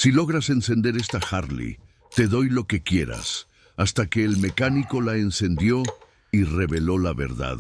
Si logras encender esta Harley, te doy lo que quieras, hasta que el mecánico la encendió y reveló la verdad.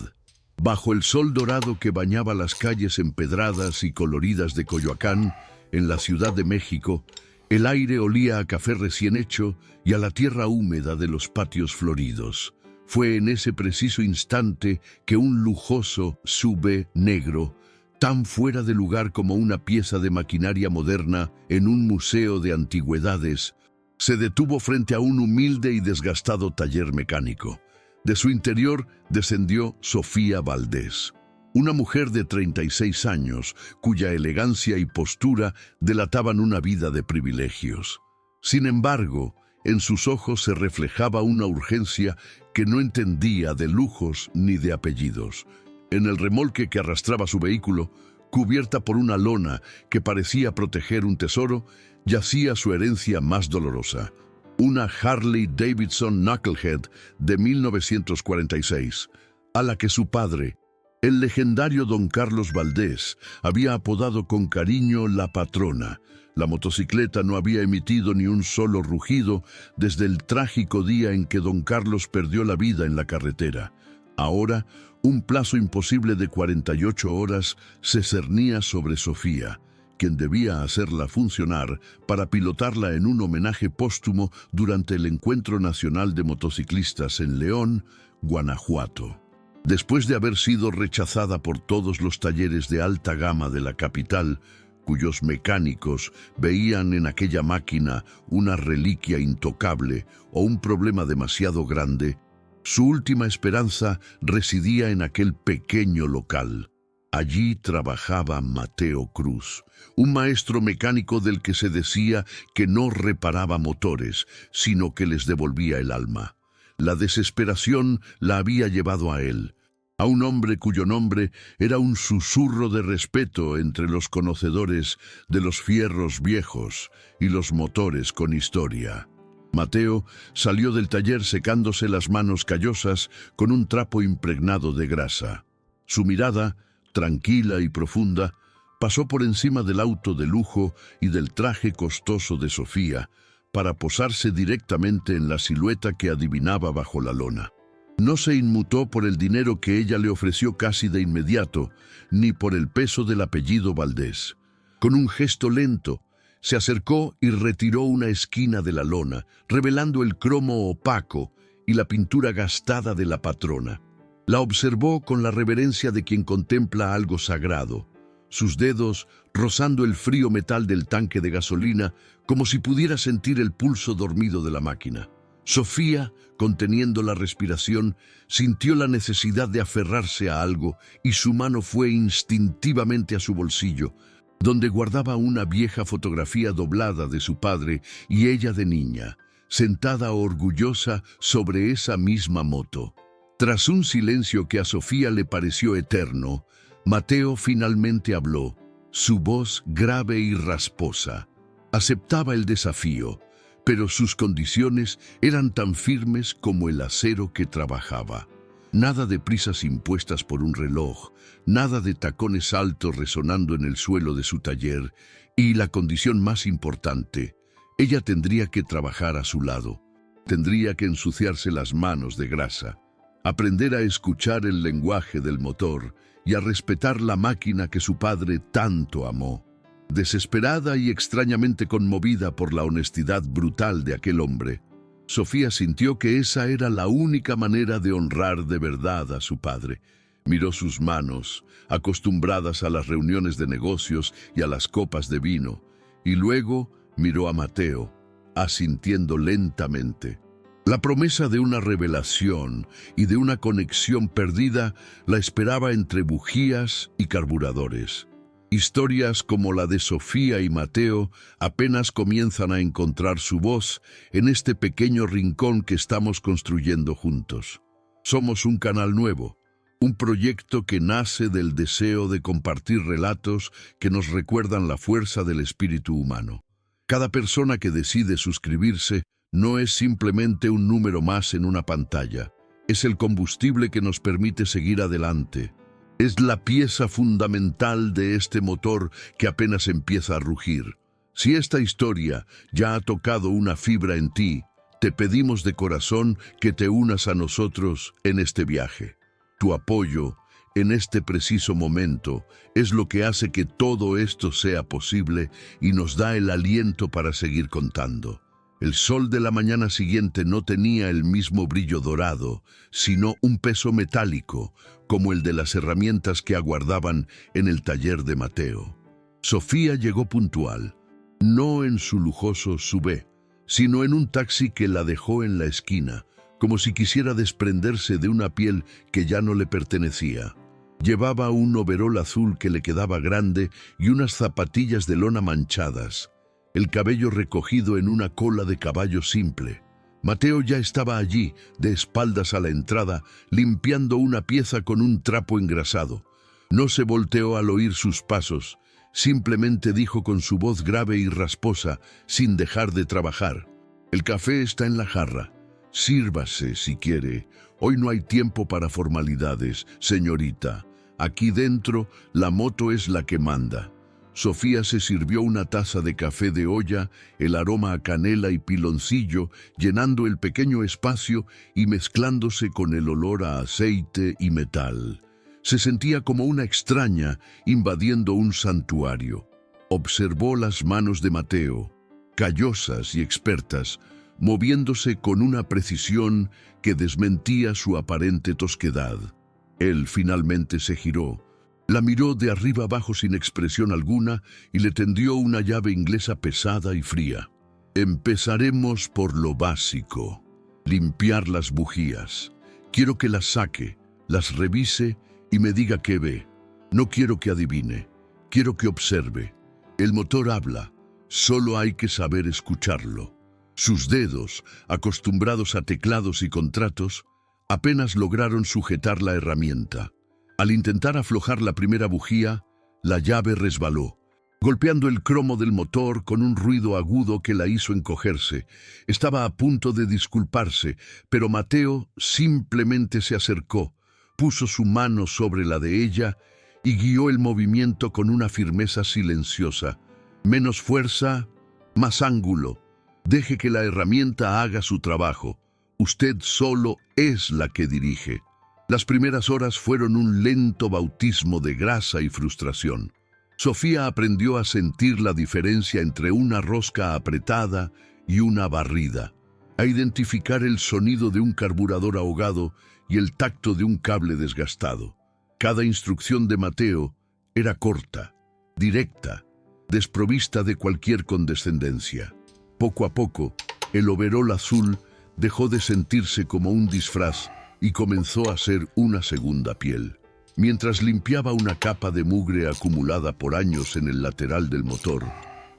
Bajo el sol dorado que bañaba las calles empedradas y coloridas de Coyoacán, en la Ciudad de México, el aire olía a café recién hecho y a la tierra húmeda de los patios floridos. Fue en ese preciso instante que un lujoso SUV negro, tan fuera de lugar como una pieza de maquinaria moderna en un museo de antigüedades, se detuvo frente a un humilde y desgastado taller mecánico. De su interior descendió Sofía Valdés, una mujer de 36 años, cuya elegancia y postura delataban una vida de privilegios. Sin embargo, en sus ojos se reflejaba una urgencia que no entendía de lujos ni de apellidos. En el remolque que arrastraba su vehículo, cubierta por una lona que parecía proteger un tesoro, yacía su herencia más dolorosa: una Harley Davidson Knucklehead de 1946, a la que su padre, el legendario don Carlos Valdés, había apodado con cariño la patrona. La motocicleta no había emitido ni un solo rugido desde el trágico día en que don Carlos perdió la vida en la carretera. Ahora, un plazo imposible de 48 horas se cernía sobre Sofía, quien debía hacerla funcionar para pilotarla en un homenaje póstumo durante el Encuentro Nacional de Motociclistas en León, Guanajuato. Después de haber sido rechazada por todos los talleres de alta gama de la capital, cuyos mecánicos veían en aquella máquina una reliquia intocable o un problema demasiado grande, su última esperanza residía en aquel pequeño local. Allí trabajaba Mateo Cruz, un maestro mecánico del que se decía que no reparaba motores, sino que les devolvía el alma. La desesperación la había llevado a él, a un hombre cuyo nombre era un susurro de respeto entre los conocedores de los fierros viejos y los motores con historia. Mateo salió del taller secándose las manos callosas con un trapo impregnado de grasa. Su mirada, tranquila y profunda, pasó por encima del auto de lujo y del traje costoso de Sofía para posarse directamente en la silueta que adivinaba bajo la lona. No se inmutó por el dinero que ella le ofreció casi de inmediato, ni por el peso del apellido Valdés. Con un gesto lento, se acercó y retiró una esquina de la lona, revelando el cromo opaco y la pintura gastada de la patrona. La observó con la reverencia de quien contempla algo sagrado, sus dedos rozando el frío metal del tanque de gasolina como si pudiera sentir el pulso dormido de la máquina. Sofía, conteniendo la respiración, sintió la necesidad de aferrarse a algo y su mano fue instintivamente a su bolsillo, donde guardaba una vieja fotografía doblada de su padre y ella de niña, sentada orgullosa sobre esa misma moto. Tras un silencio que a Sofía le pareció eterno, Mateo finalmente habló, su voz grave y rasposa. Aceptaba el desafío, pero sus condiciones eran tan firmes como el acero que trabajaba. Nada de prisas impuestas por un reloj, nada de tacones altos resonando en el suelo de su taller, y la condición más importante, ella tendría que trabajar a su lado, tendría que ensuciarse las manos de grasa, aprender a escuchar el lenguaje del motor y a respetar la máquina que su padre tanto amó. Desesperada y extrañamente conmovida por la honestidad brutal de aquel hombre, Sofía sintió que esa era la única manera de honrar de verdad a su padre. Miró sus manos, acostumbradas a las reuniones de negocios y a las copas de vino, y luego miró a Mateo, asintiendo lentamente. La promesa de una revelación y de una conexión perdida la esperaba entre bujías y carburadores. Historias como la de Sofía y Mateo apenas comienzan a encontrar su voz en este pequeño rincón que estamos construyendo juntos. Somos un canal nuevo, un proyecto que nace del deseo de compartir relatos que nos recuerdan la fuerza del espíritu humano. Cada persona que decide suscribirse no es simplemente un número más en una pantalla, es el combustible que nos permite seguir adelante. Es la pieza fundamental de este motor que apenas empieza a rugir. Si esta historia ya ha tocado una fibra en ti, te pedimos de corazón que te unas a nosotros en este viaje. Tu apoyo en este preciso momento es lo que hace que todo esto sea posible y nos da el aliento para seguir contando. El sol de la mañana siguiente no tenía el mismo brillo dorado, sino un peso metálico, como el de las herramientas que aguardaban en el taller de Mateo. Sofía llegó puntual, no en su lujoso SUV, sino en un taxi que la dejó en la esquina, como si quisiera desprenderse de una piel que ya no le pertenecía. Llevaba un overol azul que le quedaba grande y unas zapatillas de lona manchadas, el cabello recogido en una cola de caballo simple. Mateo ya estaba allí, de espaldas a la entrada, limpiando una pieza con un trapo engrasado. No se volteó al oír sus pasos, simplemente dijo con su voz grave y rasposa, sin dejar de trabajar: «El café está en la jarra. Sírvase si quiere. Hoy no hay tiempo para formalidades, señorita. Aquí dentro, la moto es la que manda». Sofía se sirvió una taza de café de olla, el aroma a canela y piloncillo, llenando el pequeño espacio y mezclándose con el olor a aceite y metal. Se sentía como una extraña invadiendo un santuario. Observó las manos de Mateo, callosas y expertas, moviéndose con una precisión que desmentía su aparente tosquedad. Él finalmente se giró. La miró de arriba abajo sin expresión alguna y le tendió una llave inglesa pesada y fría. «Empezaremos por lo básico. Limpiar las bujías. Quiero que las saque, las revise y me diga qué ve. No quiero que adivine. Quiero que observe. El motor habla. Solo hay que saber escucharlo». Sus dedos, acostumbrados a teclados y contratos, apenas lograron sujetar la herramienta. Al intentar aflojar la primera bujía, la llave resbaló, golpeando el cromo del motor con un ruido agudo que la hizo encogerse. Estaba a punto de disculparse, pero Mateo simplemente se acercó, puso su mano sobre la de ella y guió el movimiento con una firmeza silenciosa. «Menos fuerza, más ángulo. Deje que la herramienta haga su trabajo. Usted solo es la que dirige». Las primeras horas fueron un lento bautismo de grasa y frustración. Sofía aprendió a sentir la diferencia entre una rosca apretada y una barrida, a identificar el sonido de un carburador ahogado y el tacto de un cable desgastado. Cada instrucción de Mateo era corta, directa, desprovista de cualquier condescendencia. Poco a poco, el overol azul dejó de sentirse como un disfraz y comenzó a ser una segunda piel. Mientras limpiaba una capa de mugre acumulada por años en el lateral del motor,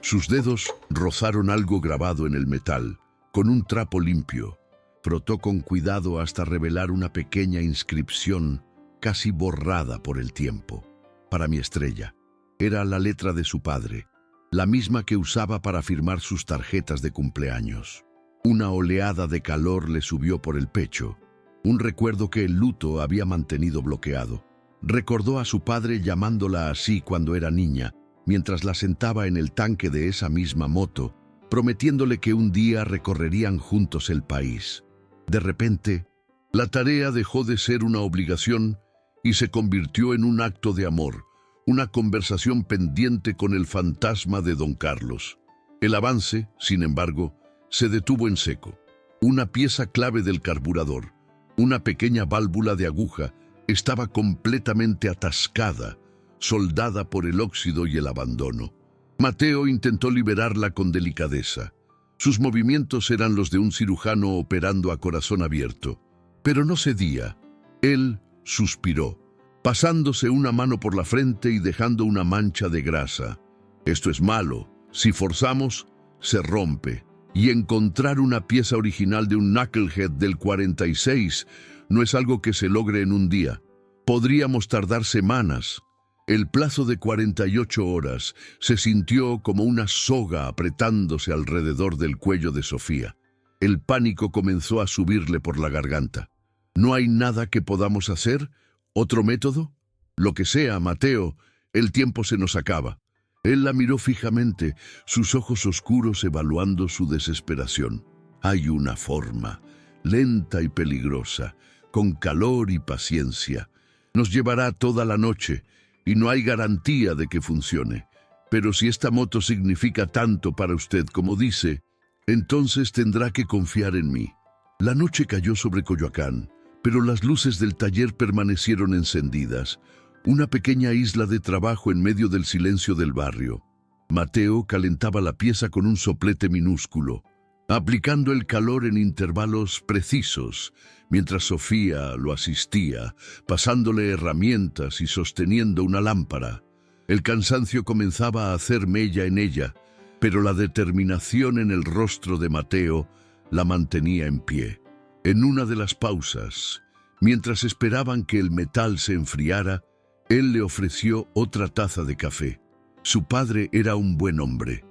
sus dedos rozaron algo grabado en el metal. Con un trapo limpio, frotó con cuidado hasta revelar una pequeña inscripción casi borrada por el tiempo. «Para mi estrella». Era la letra de su padre, la misma que usaba para firmar sus tarjetas de cumpleaños. Una oleada de calor le subió por el pecho, un recuerdo que el luto había mantenido bloqueado. Recordó a su padre llamándola así cuando era niña, mientras la sentaba en el tanque de esa misma moto, prometiéndole que un día recorrerían juntos el país. De repente, la tarea dejó de ser una obligación y se convirtió en un acto de amor, una conversación pendiente con el fantasma de Don Carlos. El avance, sin embargo, se detuvo en seco. Una pieza clave del carburador, una pequeña válvula de aguja, estaba completamente atascada, soldada por el óxido y el abandono. Mateo intentó liberarla con delicadeza. Sus movimientos eran los de un cirujano operando a corazón abierto. Pero no cedía. Él suspiró, pasándose una mano por la frente y dejando una mancha de grasa. «Esto es malo. Si forzamos, se rompe. Y encontrar una pieza original de un Knucklehead del 46 no es algo que se logre en un día. Podríamos tardar semanas». El plazo de 48 horas se sintió como una soga apretándose alrededor del cuello de Sofía. El pánico comenzó a subirle por la garganta. «¿No hay nada que podamos hacer? ¿Otro método?» «Lo que sea, Mateo. El tiempo se nos acaba». Él la miró fijamente, sus ojos oscuros evaluando su desesperación. Hay una forma, lenta y peligrosa, con calor y paciencia. Nos llevará toda la noche y no hay garantía de que funcione. Pero si esta moto significa tanto para usted como dice, entonces tendrá que confiar en mí. La noche cayó sobre Coyoacán, pero las luces del taller permanecieron encendidas. Una pequeña isla de trabajo en medio del silencio del barrio. Mateo calentaba la pieza con un soplete minúsculo, aplicando el calor en intervalos precisos, mientras Sofía lo asistía, pasándole herramientas y sosteniendo una lámpara. El cansancio comenzaba a hacer mella en ella, pero la determinación en el rostro de Mateo la mantenía en pie. En una de las pausas, mientras esperaban que el metal se enfriara, él le ofreció otra taza de café. Su padre era un buen hombre,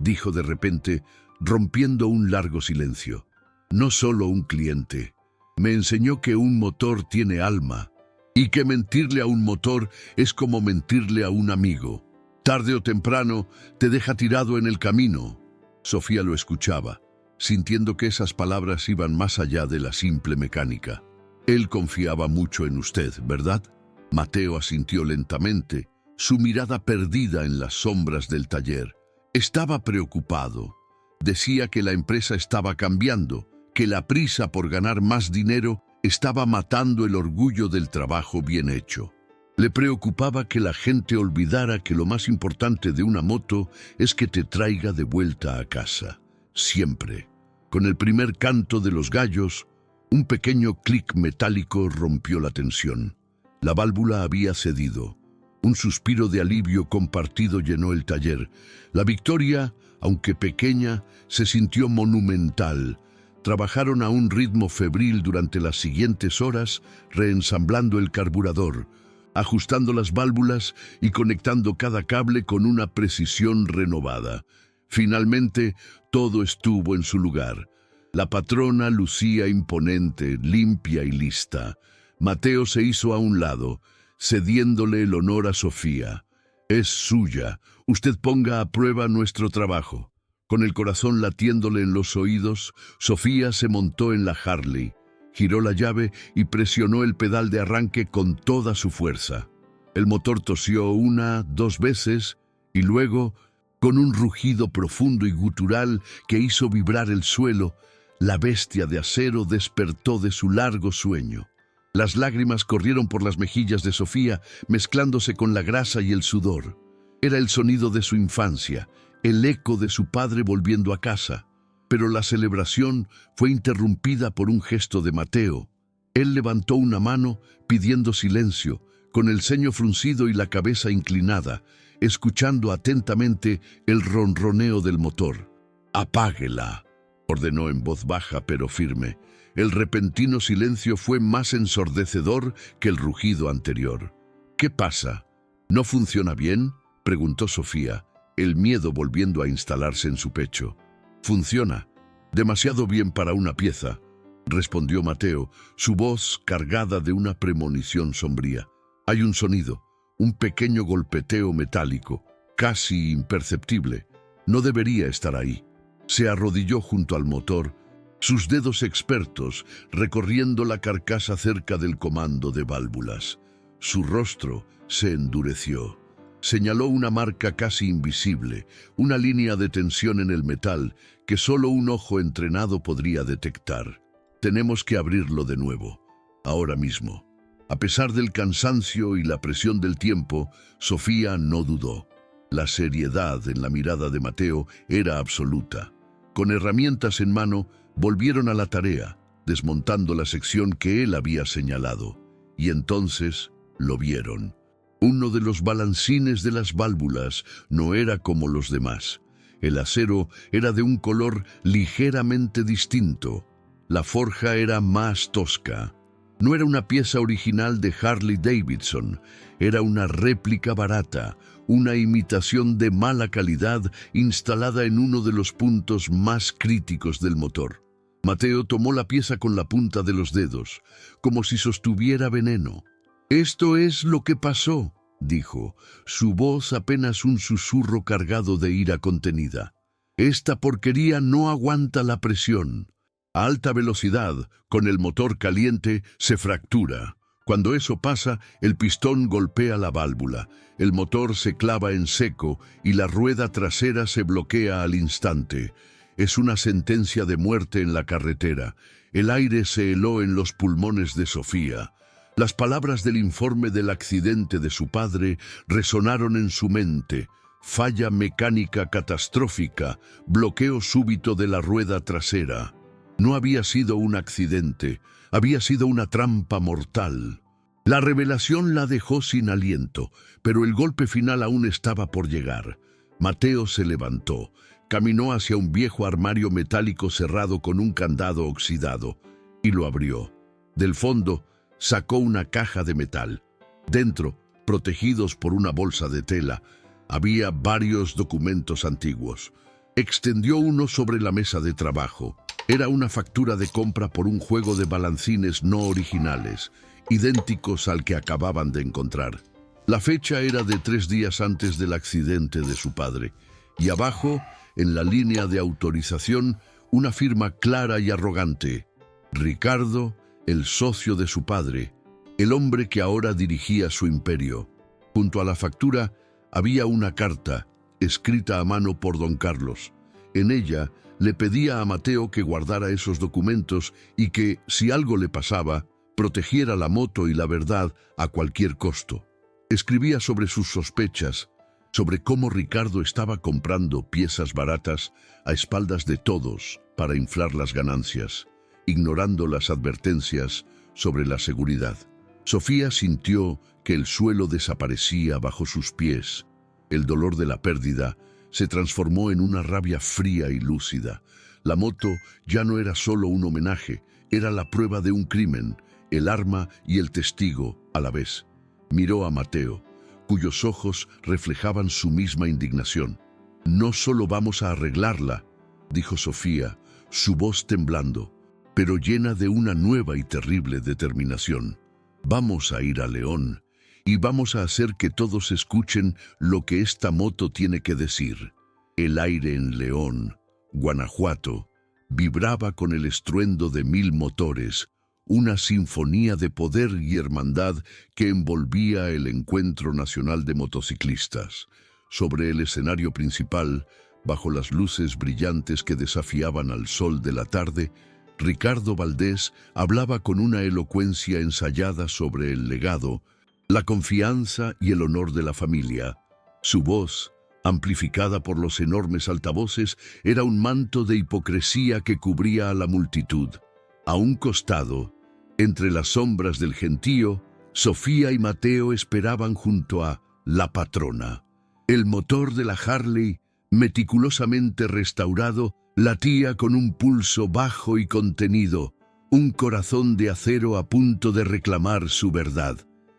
dijo de repente, rompiendo un largo silencio. No solo un cliente. Me enseñó que un motor tiene alma y que mentirle a un motor es como mentirle a un amigo. Tarde o temprano te deja tirado en el camino. Sofía lo escuchaba, sintiendo que esas palabras iban más allá de la simple mecánica. Él confiaba mucho en usted, ¿verdad? Mateo asintió lentamente, su mirada perdida en las sombras del taller. Estaba preocupado. Decía que la empresa estaba cambiando, que la prisa por ganar más dinero estaba matando el orgullo del trabajo bien hecho. Le preocupaba que la gente olvidara que lo más importante de una moto es que te traiga de vuelta a casa. Siempre. Con el primer canto de los gallos, un pequeño clic metálico rompió la tensión. La válvula había cedido. Un suspiro de alivio compartido llenó el taller. La victoria, aunque pequeña, se sintió monumental. Trabajaron a un ritmo febril durante las siguientes horas, reensamblando el carburador, ajustando las válvulas y conectando cada cable con una precisión renovada. Finalmente, todo estuvo en su lugar. La patrona lucía imponente, limpia y lista. Mateo se hizo a un lado, cediéndole el honor a Sofía. Es suya. Usted ponga a prueba nuestro trabajo. Con el corazón latiéndole en los oídos, Sofía se montó en la Harley, giró la llave y presionó el pedal de arranque con toda su fuerza. El motor tosió 1, 2 veces y luego, con un rugido profundo y gutural que hizo vibrar el suelo, la bestia de acero despertó de su largo sueño. Las lágrimas corrieron por las mejillas de Sofía, mezclándose con la grasa y el sudor. Era el sonido de su infancia, el eco de su padre volviendo a casa. Pero la celebración fue interrumpida por un gesto de Mateo. Él levantó una mano pidiendo silencio, con el ceño fruncido y la cabeza inclinada, escuchando atentamente el ronroneo del motor. «Apáguela», ordenó en voz baja pero firme. El repentino silencio fue más ensordecedor que el rugido anterior. «¿Qué pasa? ¿No funciona bien?», preguntó Sofía, el miedo volviendo a instalarse en su pecho. «Funciona. Demasiado bien para una pieza», respondió Mateo, su voz cargada de una premonición sombría. «Hay un sonido, un pequeño golpeteo metálico, casi imperceptible. No debería estar ahí». Se arrodilló junto al motor, sus dedos expertos recorriendo la carcasa cerca del comando de válvulas. Su rostro se endureció. Señaló una marca casi invisible, una línea de tensión en el metal que solo un ojo entrenado podría detectar. «Tenemos que abrirlo de nuevo, ahora mismo». A pesar del cansancio y la presión del tiempo, Sofía no dudó. La seriedad en la mirada de Mateo era absoluta. Con herramientas en mano, volvieron a la tarea, desmontando la sección que él había señalado. Y entonces lo vieron. Uno de los balancines de las válvulas no era como los demás. El acero era de un color ligeramente distinto. La forja era más tosca. No era una pieza original de Harley Davidson, era una réplica barata, una imitación de mala calidad instalada en uno de los puntos más críticos del motor. Mateo tomó la pieza con la punta de los dedos, como si sostuviera veneno. «Esto es lo que pasó», dijo, su voz apenas un susurro cargado de ira contenida. «Esta porquería no aguanta la presión. A alta velocidad, con el motor caliente, se fractura. Cuando eso pasa, el pistón golpea la válvula, el motor se clava en seco y la rueda trasera se bloquea al instante. Es una sentencia de muerte en la carretera. El aire se heló en los pulmones de Sofía. Las palabras del informe del accidente de su padre resonaron en su mente. Falla mecánica catastrófica, bloqueo súbito de la rueda trasera. No había sido un accidente, había sido una trampa mortal. La revelación la dejó sin aliento, pero el golpe final aún estaba por llegar. Mateo se levantó, caminó hacia un viejo armario metálico cerrado con un candado oxidado, y lo abrió. Del fondo, sacó una caja de metal. Dentro, protegidos por una bolsa de tela, había varios documentos antiguos. Extendió uno sobre la mesa de trabajo. Era una factura de compra por un juego de balancines no originales, idénticos al que acababan de encontrar. La fecha era de 3 días antes del accidente de su padre, y abajo, en la línea de autorización, una firma clara y arrogante. Ricardo, el socio de su padre, el hombre que ahora dirigía su imperio. Junto a la factura había una carta, escrita a mano por don Carlos. En ella le pedía a Mateo que guardara esos documentos y que, si algo le pasaba, protegiera la moto y la verdad a cualquier costo. Escribía sobre sus sospechas, sobre cómo Ricardo estaba comprando piezas baratas a espaldas de todos para inflar las ganancias, ignorando las advertencias sobre la seguridad. Sofía sintió que el suelo desaparecía bajo sus pies. El dolor de la pérdida se transformó en una rabia fría y lúcida. La moto ya no era solo un homenaje, era la prueba de un crimen, el arma y el testigo a la vez. Miró a Mateo, cuyos ojos reflejaban su misma indignación. «No solo vamos a arreglarla», dijo Sofía, su voz temblando, pero llena de una nueva y terrible determinación. «Vamos a ir a León y vamos a hacer que todos escuchen lo que esta moto tiene que decir». El aire en León, Guanajuato, vibraba con el estruendo de 1000 motores, una sinfonía de poder y hermandad que envolvía el encuentro nacional de motociclistas. Sobre el escenario principal, bajo las luces brillantes que desafiaban al sol de la tarde, Ricardo Valdés hablaba con una elocuencia ensayada sobre el legado, la confianza y el honor de la familia. Su voz, amplificada por los enormes altavoces, era un manto de hipocresía que cubría a la multitud. A un costado, entre las sombras del gentío, Sofía y Mateo esperaban junto a la patrona. El motor de la Harley, meticulosamente restaurado, latía con un pulso bajo y contenido, un corazón de acero a punto de reclamar su verdad.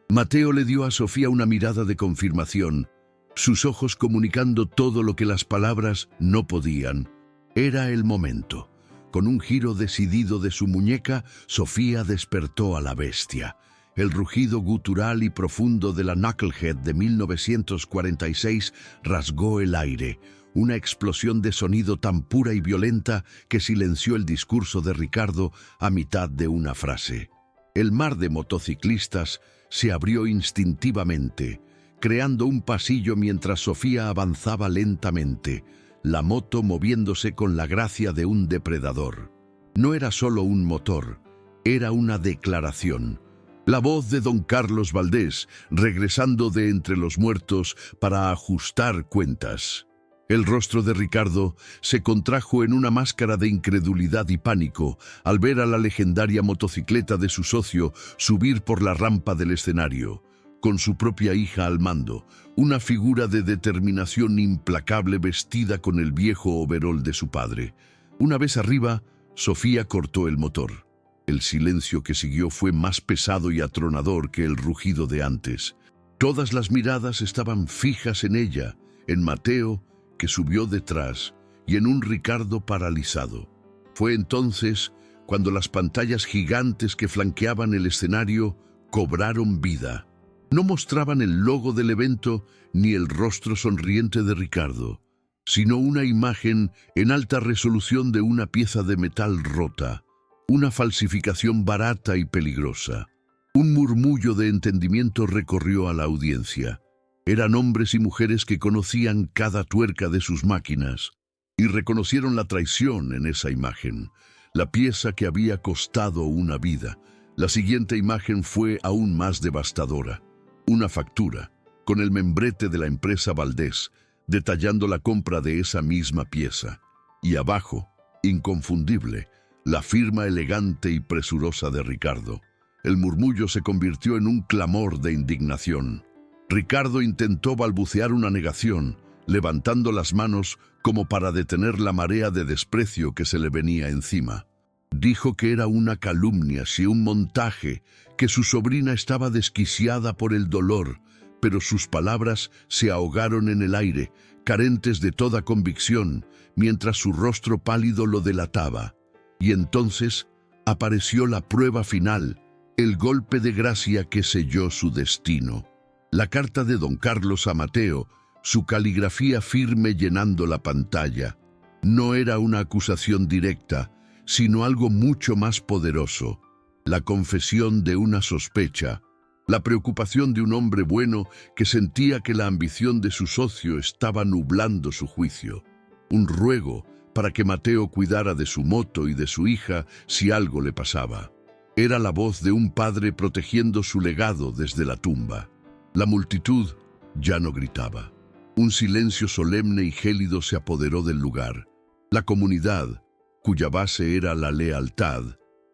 Mateo le dio a Sofía una mirada de confirmación, sus ojos comunicando todo lo que las palabras no podían. Era el momento. Con un giro decidido de su muñeca, Sofía despertó a la bestia. El rugido gutural y profundo de la Knucklehead de 1946 rasgó el aire, una explosión de sonido tan pura y violenta que silenció el discurso de Ricardo a mitad de una frase. El mar de motociclistas se abrió instintivamente, creando un pasillo mientras Sofía avanzaba lentamente, la moto moviéndose con la gracia de un depredador. No era solo un motor, era una declaración. La voz de don Carlos Valdés, regresando de entre los muertos para ajustar cuentas. El rostro de Ricardo se contrajo en una máscara de incredulidad y pánico al ver a la legendaria motocicleta de su socio subir por la rampa del escenario, con su propia hija al mando, una figura de determinación implacable vestida con el viejo overol de su padre. Una vez arriba, Sofía cortó el motor. El silencio que siguió fue más pesado y atronador que el rugido de antes. Todas las miradas estaban fijas en ella, en Mateo, que subió detrás, y en un Ricardo paralizado. Fue entonces cuando las pantallas gigantes que flanqueaban el escenario cobraron vida. No mostraban el logo del evento ni el rostro sonriente de Ricardo, sino una imagen en alta resolución de una pieza de metal rota, una falsificación barata y peligrosa. Un murmullo de entendimiento recorrió a la audiencia. Eran hombres y mujeres que conocían cada tuerca de sus máquinas y reconocieron la traición en esa imagen, la pieza que había costado una vida. La siguiente imagen fue aún más devastadora. Una factura, con el membrete de la empresa Valdés, detallando la compra de esa misma pieza. Y abajo, inconfundible, la firma elegante y presurosa de Ricardo. El murmullo se convirtió en un clamor de indignación. Ricardo intentó balbucear una negación, levantando las manos como para detener la marea de desprecio que se le venía encima. Dijo que era una calumnia, sí, un montaje, que su sobrina estaba desquiciada por el dolor, pero sus palabras se ahogaron en el aire, carentes de toda convicción, mientras su rostro pálido lo delataba. Y entonces apareció la prueba final, el golpe de gracia que selló su destino. La carta de don Carlos a Mateo, su caligrafía firme llenando la pantalla. No era una acusación directa, sino algo mucho más poderoso, la confesión de una sospecha, la preocupación de un hombre bueno que sentía que la ambición de su socio estaba nublando su juicio, un ruego para que Mateo cuidara de su moto y de su hija si algo le pasaba. Era la voz de un padre protegiendo su legado desde la tumba. La multitud ya no gritaba. Un silencio solemne y gélido se apoderó del lugar. La comunidad, cuya base era la lealtad,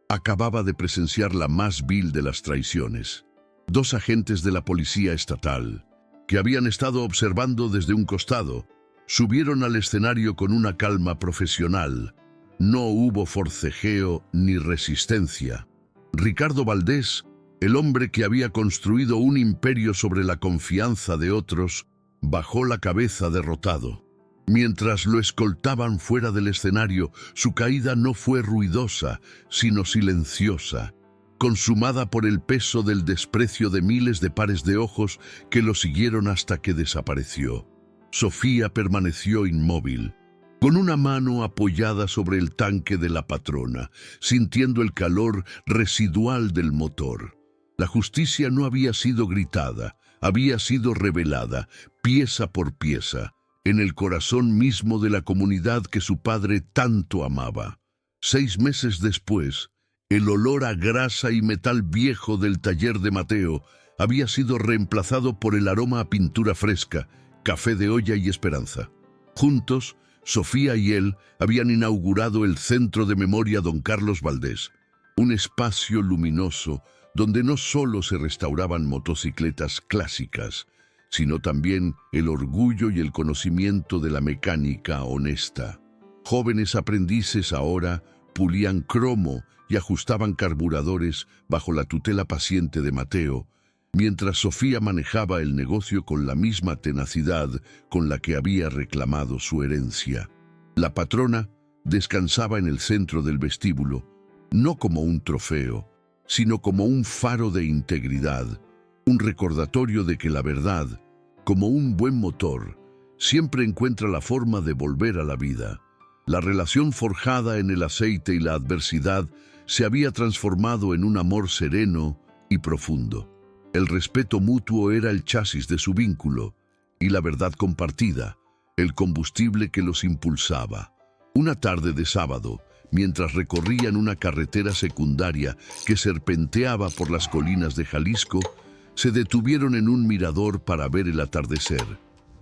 acababa de presenciar la más vil de las traiciones. Dos agentes de la policía estatal, que habían estado observando desde un costado, subieron al escenario con una calma profesional. No hubo forcejeo ni resistencia. Ricardo Valdés, el hombre que había construido un imperio sobre la confianza de otros, bajó la cabeza derrotado. Mientras lo escoltaban fuera del escenario, su caída no fue ruidosa, sino silenciosa, consumada por el peso del desprecio de miles de pares de ojos que lo siguieron hasta que desapareció. Sofía permaneció inmóvil, con una mano apoyada sobre el tanque de la patrona, sintiendo el calor residual del motor. La justicia no había sido gritada, había sido revelada, pieza por pieza, en el corazón mismo de la comunidad que su padre tanto amaba. 6 meses después, el olor a grasa y metal viejo del taller de Mateo había sido reemplazado por el aroma a pintura fresca, café de olla y esperanza. Juntos, Sofía y él habían inaugurado el Centro de Memoria Don Carlos Valdés, un espacio luminoso donde no solo se restauraban motocicletas clásicas, sino también el orgullo y el conocimiento de la mecánica honesta. Jóvenes aprendices ahora pulían cromo y ajustaban carburadores bajo la tutela paciente de Mateo, mientras Sofía manejaba el negocio con la misma tenacidad con la que había reclamado su herencia. La patrona descansaba en el centro del vestíbulo, no como un trofeo, sino como un faro de integridad, un recordatorio de que la verdad, como un buen motor, siempre encuentra la forma de volver a la vida. La relación forjada en el aceite y la adversidad se había transformado en un amor sereno y profundo. El respeto mutuo era el chasis de su vínculo y la verdad compartida, el combustible que los impulsaba. Una tarde de sábado, mientras recorrían una carretera secundaria que serpenteaba por las colinas de Jalisco, se detuvieron en un mirador para ver el atardecer.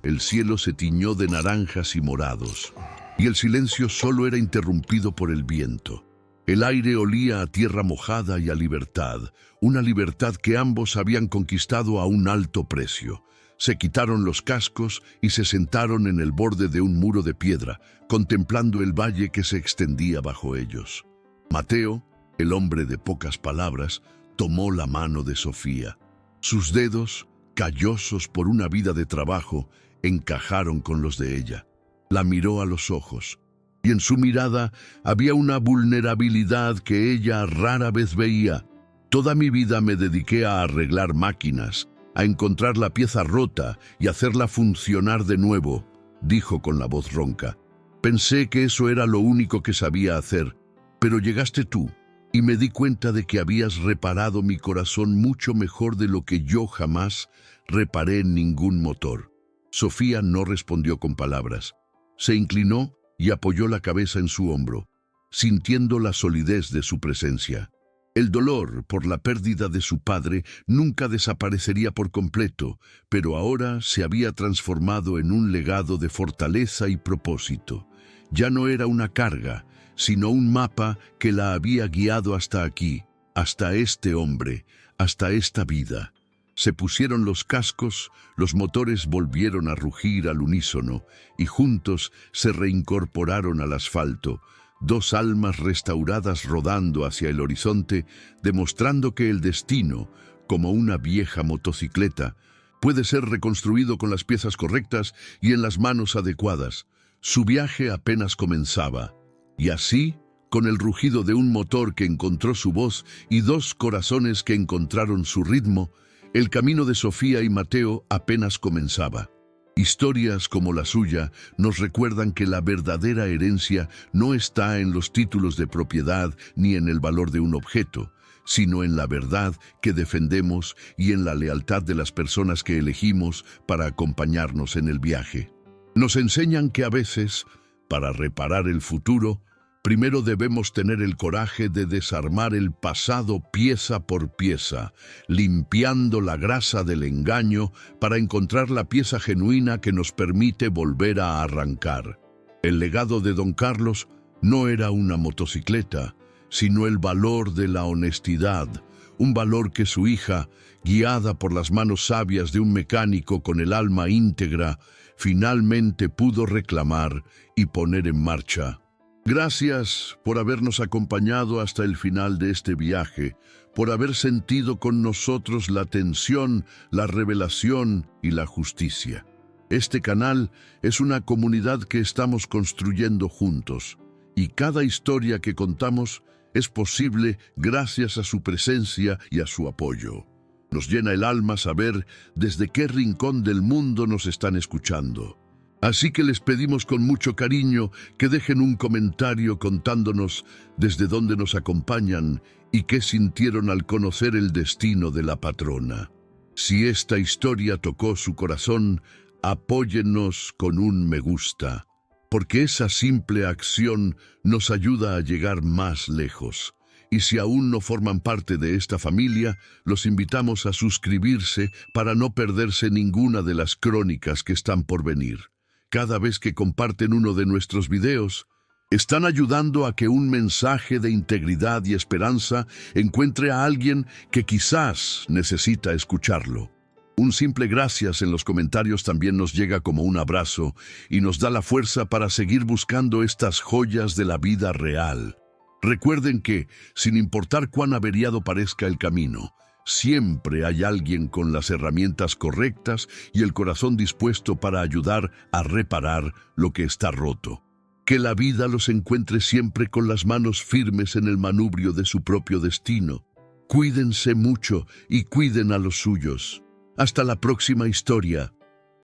El cielo se tiñó de naranjas y morados, y el silencio solo era interrumpido por el viento. El aire olía a tierra mojada y a libertad, una libertad que ambos habían conquistado a un alto precio. Se quitaron los cascos y se sentaron en el borde de un muro de piedra, contemplando el valle que se extendía bajo ellos. Mateo, el hombre de pocas palabras, tomó la mano de Sofía. Sus dedos, callosos por una vida de trabajo, encajaron con los de ella. La miró a los ojos, y en su mirada había una vulnerabilidad que ella rara vez veía. Toda mi vida me dediqué a arreglar máquinas, a encontrar la pieza rota y hacerla funcionar de nuevo, dijo con la voz ronca. Pensé que eso era lo único que sabía hacer, pero llegaste tú y me di cuenta de que habías reparado mi corazón mucho mejor de lo que yo jamás reparé en ningún motor. Sofía no respondió con palabras. Se inclinó y apoyó la cabeza en su hombro, sintiendo la solidez de su presencia. El dolor por la pérdida de su padre nunca desaparecería por completo, pero ahora se había transformado en un legado de fortaleza y propósito. Ya no era una carga, sino un mapa que la había guiado hasta aquí, hasta este hombre, hasta esta vida. Se pusieron los cascos, los motores volvieron a rugir al unísono y juntos se reincorporaron al asfalto, dos almas restauradas rodando hacia el horizonte, demostrando que el destino, como una vieja motocicleta, puede ser reconstruido con las piezas correctas y en las manos adecuadas. Su viaje apenas comenzaba, y así, con el rugido de un motor que encontró su voz y dos corazones que encontraron su ritmo, el camino de Sofía y Mateo apenas comenzaba. Historias como la suya nos recuerdan que la verdadera herencia no está en los títulos de propiedad ni en el valor de un objeto, sino en la verdad que defendemos y en la lealtad de las personas que elegimos para acompañarnos en el viaje. Nos enseñan que a veces, para reparar el futuro, primero debemos tener el coraje de desarmar el pasado pieza por pieza, limpiando la grasa del engaño para encontrar la pieza genuina que nos permite volver a arrancar. El legado de Don Carlos no era una motocicleta, sino el valor de la honestidad, un valor que su hija, guiada por las manos sabias de un mecánico con el alma íntegra, finalmente pudo reclamar y poner en marcha. Gracias por habernos acompañado hasta el final de este viaje, por haber sentido con nosotros la tensión, la revelación y la justicia. Este canal es una comunidad que estamos construyendo juntos, y cada historia que contamos es posible gracias a su presencia y a su apoyo. Nos llena el alma saber desde qué rincón del mundo nos están escuchando. Así que les pedimos con mucho cariño que dejen un comentario contándonos desde dónde nos acompañan y qué sintieron al conocer el destino de la patrona. Si esta historia tocó su corazón, apóyennos con un me gusta, porque esa simple acción nos ayuda a llegar más lejos. Y si aún no forman parte de esta familia, los invitamos a suscribirse para no perderse ninguna de las crónicas que están por venir. Cada vez que comparten uno de nuestros videos, están ayudando a que un mensaje de integridad y esperanza encuentre a alguien que quizás necesita escucharlo. Un simple gracias en los comentarios también nos llega como un abrazo y nos da la fuerza para seguir buscando estas joyas de la vida real. Recuerden que, sin importar cuán averiado parezca el camino, siempre hay alguien con las herramientas correctas y el corazón dispuesto para ayudar a reparar lo que está roto. Que la vida los encuentre siempre con las manos firmes en el manubrio de su propio destino. Cuídense mucho y cuiden a los suyos. Hasta la próxima historia.